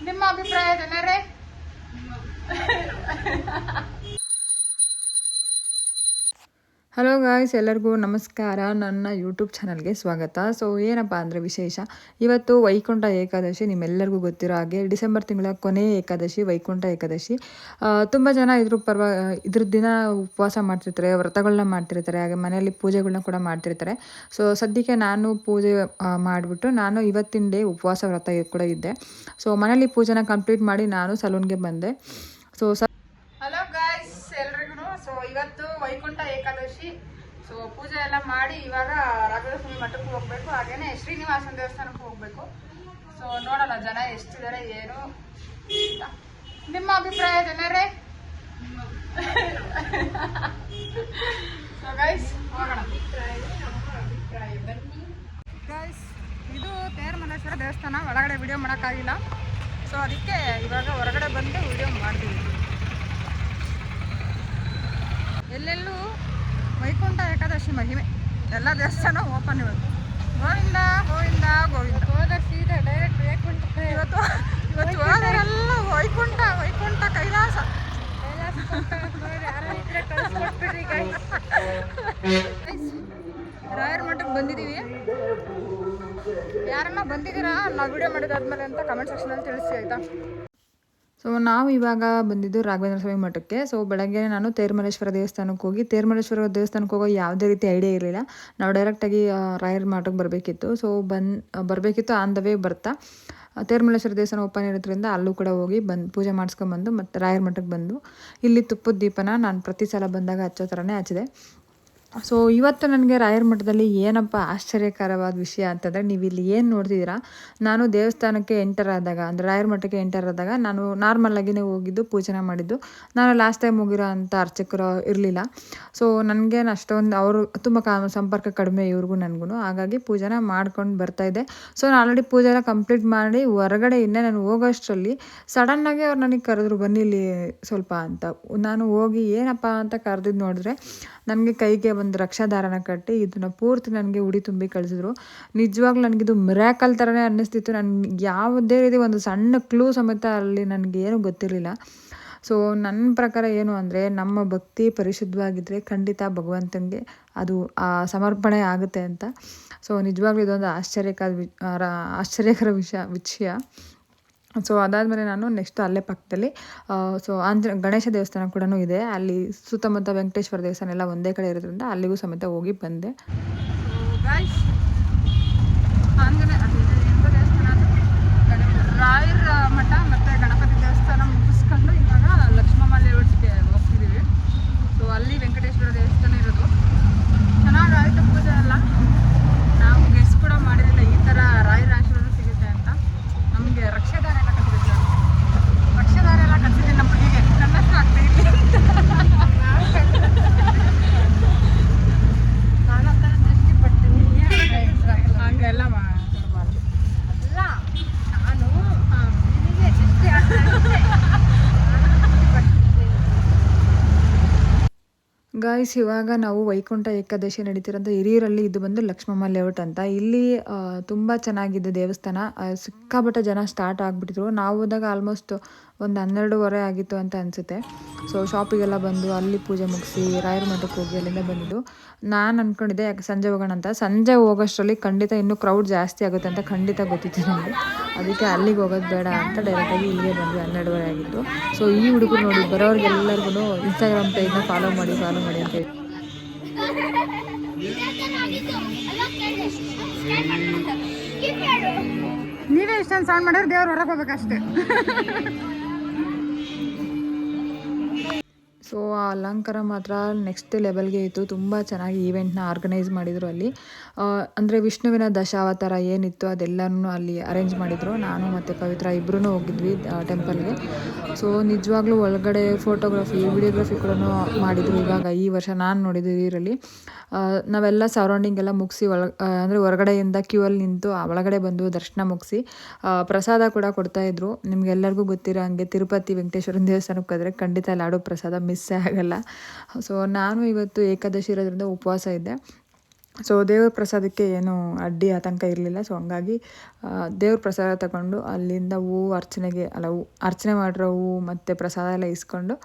ನಿಮ್ಮ ಅಭಿಪ್ರಾಯ ಜನರೇ? ಹಲೋ ಗಾಯ್ಸ್, ಎಲ್ಲರಿಗೂ ನಮಸ್ಕಾರ. ನನ್ನ ಯೂಟ್ಯೂಬ್ ಚಾನಲ್ಗೆ ಸ್ವಾಗತ. ಸೊ ಏನಪ್ಪ ಅಂದರೆ ವಿಶೇಷ, ಇವತ್ತು ವೈಕುಂಠ ಏಕಾದಶಿ. ನಿಮ್ಮೆಲ್ಲರಿಗೂ ಗೊತ್ತಿರೋ ಹಾಗೆ ಡಿಸೆಂಬರ್ ತಿಂಗಳ ಕೊನೆಯ ಏಕಾದಶಿ ವೈಕುಂಠ ಏಕಾದಶಿ. ತುಂಬ ಜನ ಇದ್ರ ದಿನ ಉಪವಾಸ ಮಾಡ್ತಿರ್ತಾರೆ, ವ್ರತಗಳನ್ನ ಮಾಡ್ತಿರ್ತಾರೆ, ಹಾಗೆ ಮನೆಯಲ್ಲಿ ಪೂಜೆಗಳನ್ನ ಕೂಡ ಮಾಡ್ತಿರ್ತಾರೆ. ಸೊ ಸದ್ಯಕ್ಕೆ ನಾನು ಪೂಜೆ ಮಾಡಿಬಿಟ್ಟು ನಾನು ಇವತ್ತಿನ ಡೇ ಉಪವಾಸ ವ್ರತ ಕೂಡ ಇದ್ದೆ. ಸೊ ಮನೇಲಿ ಪೂಜೆನ ಕಂಪ್ಲೀಟ್ ಮಾಡಿ ನಾನು ಸಲೂನ್ಗೆ ಬಂದೆ. ಸೊ ಹಲೋ ಗಾಯ್ಸ್ ಎಲ್ರಿಗೂ. ಸೊ ಇವತ್ತು ವೈಕುಂಠ ಏಕಾದಶಿ. ಸೊ ಪೂಜೆ ಎಲ್ಲ ಮಾಡಿ ಇವಾಗ ರಾಘವೇಂದ್ರ ಸ್ವಾಮಿ ಮಠಕ್ಕೆ ಹೋಗ್ಬೇಕು, ಹಾಗೇನೆ ಶ್ರೀನಿವಾಸನ ದೇವಸ್ಥಾನಕ್ಕೆ ಹೋಗ್ಬೇಕು. ಸೊ ನೋಡೋಣ ಜನ ಎಷ್ಟಿದ್ದಾರೆ ಏನು. ನಿಮ್ಮ ಅಭಿಪ್ರಾಯ ಜನರೇ? ಸೊ ಗೈಸ್ ಹೋಗೋಣ. ಗೈಸ್ ಇದು ತೇರ್ಮಲ್ಲೇಶ್ವರ ದೇವಸ್ಥಾನ. ಒಳಗಡೆ ವಿಡಿಯೋ ಮಾಡೋಕ್ಕಾಗಿಲ್ಲ, ಸೊ ಅದಕ್ಕೆ ಇವಾಗ ಹೊರಗಡೆ ಬಂದು ವಿಡಿಯೋ ಮಾಡ್ತೀವಿ. ಎಲ್ಲೆಲ್ಲೂ ವೈಕುಂಠ ಏಕಾದಶಿ ಮಹಿಮೆ, ಎಲ್ಲ ದೇವಸ್ಥಾನ ಓಪನ್ ಇವತ್ತು. ಗೋವಿಂದ ಗೋವಿಂದ ಗೋವಿಂದ. ಸೀದಾ ಡೈರೆಕ್ಟ್ ವೈಕುಂಠ. ಇವತ್ತು ಹೋದರೆಲ್ಲ ವೈಕುಂಠ ವೈಕುಂಠ ಕೈಲಾಸ. ರಾಯರ ಮಠಕ್ಕೆ ಬಂದಿದ್ದೀವಿ. ಯಾರನ್ನ ಬಂದಿದ್ದೀರಾ ನಾವು ವಿಡಿಯೋ ಮಾಡೋದಾದ್ಮೇಲೆ ಅಂತ ಕಮೆಂಟ್ ಸೆಕ್ಷನಲ್ಲಿ ತಿಳಿಸಿ ಆಯಿತಾ. ಸೊ ನಾವು ಇವಾಗ ಬಂದಿದ್ದು ರಾಘವೇಂದ್ರ ಸ್ವಾಮಿ ಮಠಕ್ಕೆ. ಸೊ ಬೆಳಗ್ಗೆ ನಾನು ತೇರ್ಮಲ್ಲೇಶ್ವರ ದೇವಸ್ಥಾನಕ್ಕೆ ಹೋಗಿ, ತೇರ್ಮಲ್ಲೇಶ್ವರ ದೇವಸ್ಥಾನಕ್ಕೆ ಹೋಗೋ ಯಾವುದೇ ರೀತಿ ಐಡಿಯಾ ಇರಲಿಲ್ಲ. ನಾವು ಡೈರೆಕ್ಟಾಗಿ ರಾಯರ ಮಠಕ್ಕೆ ಬರಬೇಕಿತ್ತು. ಸೊ ಬರಬೇಕಿತ್ತು ಆನ್ ದ ವೇ ಬರ್ತಾ ತೇರ್ಮಲ್ಲೇಶ್ವರ ದೇವಸ್ಥಾನ ಓಪನ್ ಇರೋದ್ರಿಂದ ಅಲ್ಲೂ ಕೂಡ ಹೋಗಿ ಪೂಜೆ ಮಾಡಿಸ್ಕೊಂಬಂದು ಮತ್ತು ರಾಯರ ಮಠಕ್ಕೆ ಬಂದು ಇಲ್ಲಿ ತುಪ್ಪದ ದೀಪನ ನಾನು ಪ್ರತಿ ಸಲ ಬಂದಾಗ ಹಚ್ಚೋ ಥರನೇ ಹಚ್ಚಿದೆ. ಸೊ ಇವತ್ತು ನನಗೆ ರಾಯರ ಮಠದಲ್ಲಿ ಏನಪ್ಪ ಆಶ್ಚರ್ಯಕರವಾದ ವಿಷಯ ಅಂತಂದರೆ, ನೀವು ಇಲ್ಲಿ ಏನು ನೋಡ್ತಿದ್ದೀರಾ, ನಾನು ದೇವಸ್ಥಾನಕ್ಕೆ ಎಂಟರ್ ಆದಾಗ ಅಂದರೆ ರಾಯರ ಮಠಕ್ಕೆ ಎಂಟರ್ ಆದಾಗ ನಾನು ನಾರ್ಮಲಾಗಿಯೇ ಹೋಗಿದ್ದು ಪೂಜೆ ಮಾಡಿದ್ದು. ನಾನು ಲಾಸ್ಟ್ ಟೈಮ್ ಹೋಗಿರೋ ಅಂಥ ಅರ್ಚಕರು ಇರಲಿಲ್ಲ. ಸೊ ನನಗೇನು ಅಷ್ಟೊಂದು ಅವರು ತುಂಬ ಸಂಪರ್ಕ ಕಡಿಮೆ ಇವ್ರಿಗೂ ನನಗೂ, ಹಾಗಾಗಿ ಪೂಜೆನ ಮಾಡ್ಕೊಂಡು ಬರ್ತಾಯಿದ್ದೆ. ಸೊ ನಾನು ಆಲ್ರೆಡಿ ಪೂಜೆ ಎಲ್ಲ ಕಂಪ್ಲೀಟ್ ಮಾಡಿ ಹೊರಗಡೆ ಇನ್ನೇ ನಾನು ಹೋಗೋಷ್ಟರಲ್ಲಿ ಸಡನ್ನಾಗಿ ಅವ್ರು ನನಗೆ ಕರೆದ್ರು, ಬನ್ನಿ ಇಲ್ಲಿ ಸ್ವಲ್ಪ ಅಂತ. ನಾನು ಹೋಗಿ ಏನಪ್ಪ ಅಂತ ಕರೆದಿದ್ದು ನೋಡಿದ್ರೆ, ನನಗೆ ಕೈಗೆ ಒಂದು ರಕ್ಷಾದಾರನ ಕಟ್ಟಿ ಇದನ್ನು ಪೂರ್ತಿ ನನಗೆ ಉಡಿ ತುಂಬಿ ಕಳಿಸಿದ್ರು. ನಿಜವಾಗ್ಲೂ ನನಗಿದು ಮಿರಾಕಲ್ ಥರನೇ ಅನ್ನಿಸ್ತಿತ್ತು. ನನಗೆ ಯಾವುದೇ ರೀತಿ ಒಂದು ಸಣ್ಣ ಕ್ಲೂ ಸಮೇತ ಅಲ್ಲಿ ನನಗೆ ಏನೂ ಗೊತ್ತಿರಲಿಲ್ಲ. ಸೊ ನನ್ನ ಪ್ರಕಾರ ಏನು ಅಂದರೆ, ನಮ್ಮ ಭಕ್ತಿ ಪರಿಶುದ್ಧವಾಗಿದ್ದರೆ ಖಂಡಿತ ಭಗವಂತನಿಗೆ ಅದು ಸಮರ್ಪಣೆ ಆಗುತ್ತೆ ಅಂತ. ಸೊ ನಿಜವಾಗ್ಲೂ ಇದೊಂದು ಆಶ್ಚರ್ಯಕರ ವಿಷಯ. ಸೊ ಅದಾದಮೇಲೆ ನಾನು ನೆಕ್ಸ್ಟ್ ಅಲ್ಲೇ ಪಕ್ಕದಲ್ಲಿ ಸೊ ಗಣೇಶ ದೇವಸ್ಥಾನ ಕೂಡ ಇದೆ. ಅಲ್ಲಿ ಸುತ್ತಮುತ್ತ ವೆಂಕಟೇಶ್ವರ ದೇವಸ್ಥಾನ ಎಲ್ಲ ಒಂದೇ ಕಡೆ ಇರೋದ್ರಿಂದ ಅಲ್ಲಿಗೂ ಸಮೇತ ಹೋಗಿ ಬಂದೆ. ರಾಯರ ಮಠ ಮತ್ತು ಗಣಪತಿ ದೇವಸ್ಥಾನ ಮುಗಿಸ್ಕೊಂಡು ಇವಾಗ ಲಕ್ಷ್ಮಮ್ಮ ಲೇಔಟ್ಗೆ ಹೋಗ್ತಿದ್ದೀವಿ. ಸೊ ಅಲ್ಲಿ ವೆಂಕಟೇಶ್ವರ ದೇವಸ್ಥಾನ ಇರೋದು. ಚೆನ್ನಾಗಾಯಿತು ಪೂಜೆ ಎಲ್ಲ. ನಾವು ಗೆಸ್ ಕೂಡ ಮಾಡಿರಲಿಲ್ಲ ಈ ಥರ ರಾಯರ ಆಶೀರ್ವಾದ ಸಿಗುತ್ತೆ ಅಂತ. ನಮಗೆ ರಕ್ಷಾದಾರ ಎಲ್ಲ ಕಟ್ಟಿಸಿದ್ದೀನಿ ನಮ್ಮ ಮನೆಗೆ. ನನ್ನಷ್ಟು ಆಗ್ತಾಯಿಲ್ಲ ಹಂಗೆಲ್ಲ ಮಾಡಬಾರ್ದು. ಗಾಯ್ಸ್ ಇವಾಗ ನಾವು ವೈಕುಂಠ ಏಕಾದಶಿ ನಡೀತಿರೋಂಥ ಹಿರಿಯೂರಲ್ಲಿ, ಇದು ಬಂದು ಲಕ್ಷ್ಮಮ್ಮ ಲೇಔಟ್ ಅಂತ. ಇಲ್ಲಿ ತುಂಬ ಚೆನ್ನಾಗಿದೆ ದೇವಸ್ಥಾನ. ಸಿಕ್ಕಾಪಟ್ಟೆ ಜನ ಸ್ಟಾರ್ಟ್ ಆಗಿಬಿಟ್ಟಿದ್ರು. ನಾವು ಹೋದಾಗ ಆಲ್ಮೋಸ್ಟ್ ಒಂದು 12:30 ಆಗಿತ್ತು ಅಂತ ಅನಿಸುತ್ತೆ. ಸೊ ಶಾಪಿಗೆಲ್ಲ ಬಂದು ಅಲ್ಲಿ ಪೂಜೆ ಮುಗಿಸಿ ರಾಯರ ಮಠಕ್ಕೆ ಹೋಗಿ ಅಲ್ಲಿಂದ ಬಂದಿದ್ದು. ನಾನು ಅಂದ್ಕೊಂಡಿದ್ದೆ ಯಾಕೆ ಸಂಜೆ ಹೋಗೋಣ ಅಂತ. ಸಂಜೆ ಹೋಗೋಷ್ಟರಲ್ಲಿ ಖಂಡಿತ ಇನ್ನೂ ಕ್ರೌಡ್ ಜಾಸ್ತಿ ಆಗುತ್ತೆ ಅಂತ ಖಂಡಿತ ಗೊತ್ತಿತ್ತು ನನಗೆ. ಅದಕ್ಕೆ ಅಲ್ಲಿಗೆ ಹೋಗೋದು ಬೇಡ ಅಂತ ಡೈರೆಕ್ಟಾಗಿ ಇಲ್ಲಿಗೆ ಬಂದ್ವಿ. 12:30 ಆಗಿತ್ತು. ಸೊ ಈ ಹುಡುಗರು ನೋಡಿ ಬರೋರಿಗೆಲ್ಲರಿಗೂ ಇನ್ಸ್ಟಾಗ್ರಾಮ್ ಪೇಜ್ನ ಫಾಲೋ ಮಾಡಿ ಅಂತ ಹೇಳಿ. ನೀವೇ ಇಷ್ಟೊಂದು ಸೌಂಡ್ ಮಾಡಿದ್ರೆ ದೇವ್ರು ಹೊರಗೆ ಹೋಗ್ಬೇಕಷ್ಟೇ. ಸೊ ಆ ಅಲಂಕಾರ ಮಾತ್ರ ನೆಕ್ಸ್ಟ್ ಲೆವೆಲ್ಗೆ ಇತ್ತು. ತುಂಬ ಚೆನ್ನಾಗಿ ಈವೆಂಟ್ನ ಆರ್ಗನೈಸ್ ಮಾಡಿದರು ಅಲ್ಲಿ. ಅಂದರೆ ವಿಷ್ಣುವಿನ ದಶಾವತಾರ ಏನಿತ್ತು ಅದೆಲ್ಲನೂ ಅಲ್ಲಿ ಅರೇಂಜ್ ಮಾಡಿದರು. ನಾನು ಮತ್ತು ಪವಿತ್ರ ಇಬ್ಬರೂ ಹೋಗಿದ್ವಿ ಟೆಂಪಲ್ಗೆ. ಸೊ ನಿಜವಾಗ್ಲೂ ಒಳಗಡೆ ಫೋಟೋಗ್ರಫಿ ವಿಡಿಯೋಗ್ರಫಿ ಕೂಡ ಮಾಡಿದರು. ಇವಾಗ ಈ ವರ್ಷ ನಾನು ನೋಡಿದ್ದು ಇದರಲ್ಲಿ ನಾವೆಲ್ಲ ಸರೌಂಡಿಂಗ್ ಎಲ್ಲ ಮುಗಿಸಿ ಅಂದರೆ ಹೊರಗಡೆಯಿಂದ ಕ್ಯೂ ಅಲ್ಲಿ ನಿಂತು ಒಳಗಡೆ ಬಂದು ದರ್ಶನ ಮುಗಿಸಿ ಪ್ರಸಾದ ಕೂಡ ಕೊಡ್ತಾಯಿದ್ರು. ನಿಮಗೆಲ್ಲರಿಗೂ ಗೊತ್ತಿರೋ ಹಂಗೆ ತಿರುಪತಿ ವೆಂಕಟೇಶ್ವರನ ದೇವಸ್ಥಾನಕ್ಕೆ ಹೋದರೆ ಖಂಡಿತ ಲಾಡು ಪ್ರಸಾದ ಮಿಸ್ಸೇ ಆಗಲ್ಲ. ಸೊ ನಾನು ಇವತ್ತು ಏಕಾದಶಿ ಇರೋದ್ರಿಂದ ಉಪವಾಸ ಇದ್ದೆ. ಸೊ ದೇವ್ರ ಪ್ರಸಾದಕ್ಕೆ ಏನು ಅಡ್ಡಿ ಆತಂಕ ಇರಲಿಲ್ಲ. ಸೊ ಹಂಗಾಗಿ ದೇವ್ರ ಪ್ರಸಾದ ತಗೊಂಡು ಅಲ್ಲಿಂದ ಹೂವು ಅರ್ಚನೆ ಮಾಡಿರೋ ಹೂವು ಮತ್ತು ಪ್ರಸಾದ ಎಲ್ಲ ಇಸ್ಕೊಂಡು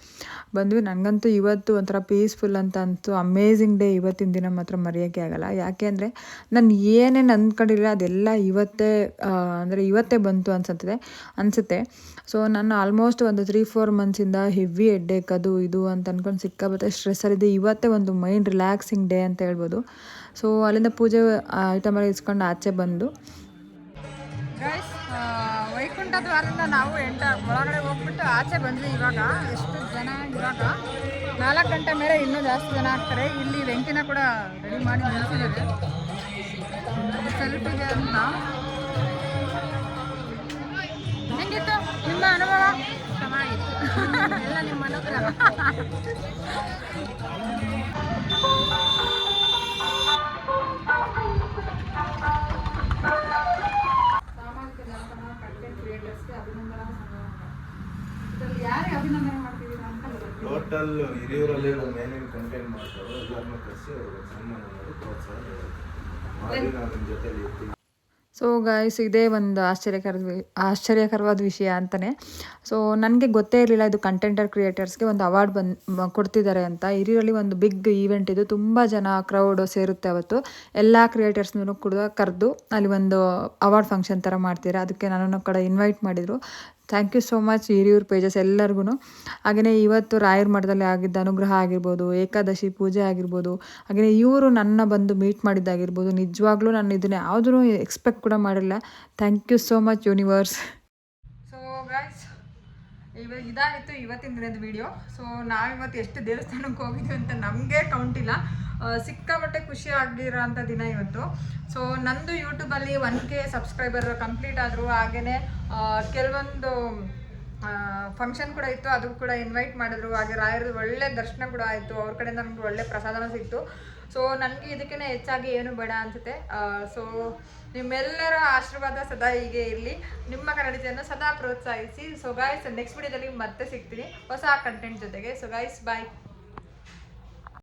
ಬಂದ್ವಿ. ನನಗಂತೂ ಇವತ್ತು ಒಂಥರ ಪೀಸ್ಫುಲ್ ಅಂತ ಅಂತು ಅಮೇಝಿಂಗ್ ಡೇ. ಇವತ್ತಿನ ದಿನ ಮಾತ್ರ ಮರೆಯೋಕ್ಕೆ ಆಗಲ್ಲ. ಯಾಕೆ ಅಂದರೆ ನಾನು ಏನೇನು ಅಂದ್ಕೊಂಡಿಲ್ಲ ಅದೆಲ್ಲ ಇವತ್ತೇ ಬಂತು ಅನಿಸುತ್ತೆ. ಸೊ ನಾನು ಆಲ್ಮೋಸ್ಟ್ ಒಂದು 3-4 ಮಂತ್ಸಿಂದ ಹೆವಿ ಹೆಡ್ಡೇಕ್ ಅದು ಇದು ಅಂತ ಅಂದ್ಕೊಂಡು ಸಿಕ್ಕಾಬತ್ತೆ ಸ್ಟ್ರೆಸ್ಸಲ್ಲಿದ್ದೆ. ಇವತ್ತೇ ಒಂದು ಮೈಂಡ್ ರಿಲ್ಯಾಕ್ಸಿಂಗ್ ಡೇ ಅಂತ ಹೇಳ್ಬೋದು. ಸೊ ಅಲ್ಲಿಂದ ಪೂಜೆ ಐಟಮ್ ಎಲ್ಲ ಇಸ್ಕೊಂಡು ಆಚೆ ಬಂದು ವೈಕುಂಠ ದ್ವಾರದಿಂದ ನಾವು ಒಳಗಡೆ ಹೋಗ್ಬಿಟ್ಟು ಆಚೆ ಬಂದ್ವಿ. ಇವಾಗ ಎಷ್ಟು ಜನ, ಇವಾಗ 4 ಗಂಟೆ ಮೇಲೆ ಇನ್ನೂ ಜಾಸ್ತಿ ಜನ ಆಗ್ತಾರೆ. ಇಲ್ಲಿ ವೆಂಕಿನ ಕೂಡ ರೆಡಿ ಮಾಡಿ ನಿಲ್ಸಿದ್ದಾರೆ ಸೆಲ್ಫಿಗೆ ಅಂತ. ಹೆಂಗಿತ್ತು ನಿಮ್ಮ ಅನುಭವ? ಚೆನ್ನಾಗಿತ್ತು ಎಲ್ಲ ನಿಮ್ಮ ಅನುಗ್ರಹ. ಟೋಟಲ್ ಹಿರಿಯೂರಲ್ಲಿ ನಮ್ಮ ಏನೇನು ಕಂಟೆಂಟ್ ಮಾಡ್ತಾರೋ ಎಲ್ಲರನ್ನೂ ಕರೆಸಿ ಅವ್ರಿಗೆ ಸನ್ಮಾನ ಮಾಡಿ ಪ್ರೋತ್ಸಾಹ ಮಾಡಿ ನಾವು ನಿಮ್ಮ ಜೊತೆಲಿ ಇರ್ತೀವಿ. ಸೊ ಗೈಸ್, ಇದೇ ಒಂದು ಆಶ್ಚರ್ಯಕರವಾದ ವಿಷಯ ಅಂತಲೇ. ಸೊ ನನಗೆ ಗೊತ್ತೇ ಇರಲಿಲ್ಲ ಇದು ಕಂಟೆಂಟರ್ ಕ್ರಿಯೇಟರ್ಸ್ಗೆ ಒಂದು ಅವಾರ್ಡ್ ಕೊಡ್ತಿದ್ದಾರೆ ಅಂತ. ಹಿರಿಯೂರಲ್ಲಿ ಒಂದು ಬಿಗ್ ಈವೆಂಟ್ ಇದು. ತುಂಬ ಜನ ಕ್ರೌಡು ಸೇರುತ್ತೆ ಅವತ್ತು. ಎಲ್ಲ ಕ್ರಿಯೇಟರ್ಸ್ನೂ ಕೂಡ ಕರೆದು ಅಲ್ಲಿ ಒಂದು ಅವಾರ್ಡ್ ಫಂಕ್ಷನ್ ಥರ ಮಾಡ್ತೀರಾ. ಅದಕ್ಕೆ ನನ್ನನ್ನು ಕೂಡ ಇನ್ವೈಟ್ ಮಾಡಿದರು. Thank you so much Hiriyur pages ಎಲ್ಲರಿಗೂ. ಹಾಗೆಯೇ ಇವತ್ತು ರಾಯರ ಮಠದಲ್ಲಿ ಆಗಿದ್ದ ಅನುಗ್ರಹ ಆಗಿರ್ಬೋದು, ಏಕಾದಶಿ ಪೂಜೆ ಆಗಿರ್ಬೋದು, ಹಾಗೆಯೇ ಇವರು ನನ್ನ ಬಂದು ಮೀಟ್ ಮಾಡಿದ್ದಾಗಿರ್ಬೋದು, ನಿಜವಾಗ್ಲೂ ನಾನು ಇದನ್ನು ಯಾವುದೂ ಎಕ್ಸ್ಪೆಕ್ಟ್ ಕೂಡ ಮಾಡಿಲ್ಲ. Thank you so much universe. So guys, ಇದಾಗಿತ್ತು ಇವತ್ತಿನ ದಿನದ ವಿಡಿಯೋ. ಸೊ ನಾವಿವತ್ತು ಎಷ್ಟು ದೇವಸ್ಥಾನಕ್ಕೆ ಹೋಗಿದ್ವಿ ಅಂತ ನಮಗೆ ಕೌಂಟ್ ಇಲ್ಲ. ಸಿಕ್ಕಾಪಟ್ಟೆ ಖುಷಿ ಆಗಿರೋಂಥ ದಿನ ಇವತ್ತು. ಸೊ ನಂದು ಯೂಟ್ಯೂಬಲ್ಲಿ 1K ಸಬ್ಸ್ಕ್ರೈಬರ್ ಕಂಪ್ಲೀಟ್ ಆದರು. ಹಾಗೆಯೇ ಕೆಲವೊಂದು ಫಂಕ್ಷನ್ ಕೂಡ ಇತ್ತು, ಅದು ಕೂಡ ಇನ್ವೈಟ್ ಮಾಡಿದ್ರು. ಹಾಗೆ ರಾಯರದು ಒಳ್ಳೆ ದರ್ಶನ ಕೂಡ ಆಯಿತು. ಅವ್ರ ಕಡೆಯಿಂದ ನಮಗೆ ಒಳ್ಳೆ ಪ್ರಸಾದನೂ ಸಿಕ್ತು. ಸೊ ನನಗೆ ಇದಕ್ಕಿಂತ ಹೆಚ್ಚಾಗಿ ಏನು ಬೇಡ ಅನಿಸುತ್ತೆ. ಸೊ ನಿಮ್ಮೆಲ್ಲರ ಆಶೀರ್ವಾದ ಸದಾ ಹೀಗೆ ಇರಲಿ. ನಿಮ್ಮ ಕನ್ನಡತೆಯನ್ನು ಸದಾ ಪ್ರೋತ್ಸಾಹಿಸಿ. ಸೊ ಗಾಯ್ಸ್, ನೆಕ್ಸ್ಟ್ ವಿಡಿಯೋದಲ್ಲಿ ಮತ್ತೆ ಸಿಗ್ತೀನಿ ಹೊಸ ಕಂಟೆಂಟ್ ಜೊತೆಗೆ. ಸೊ ಗಾಯ್ಸ್, ಬಾಯ್.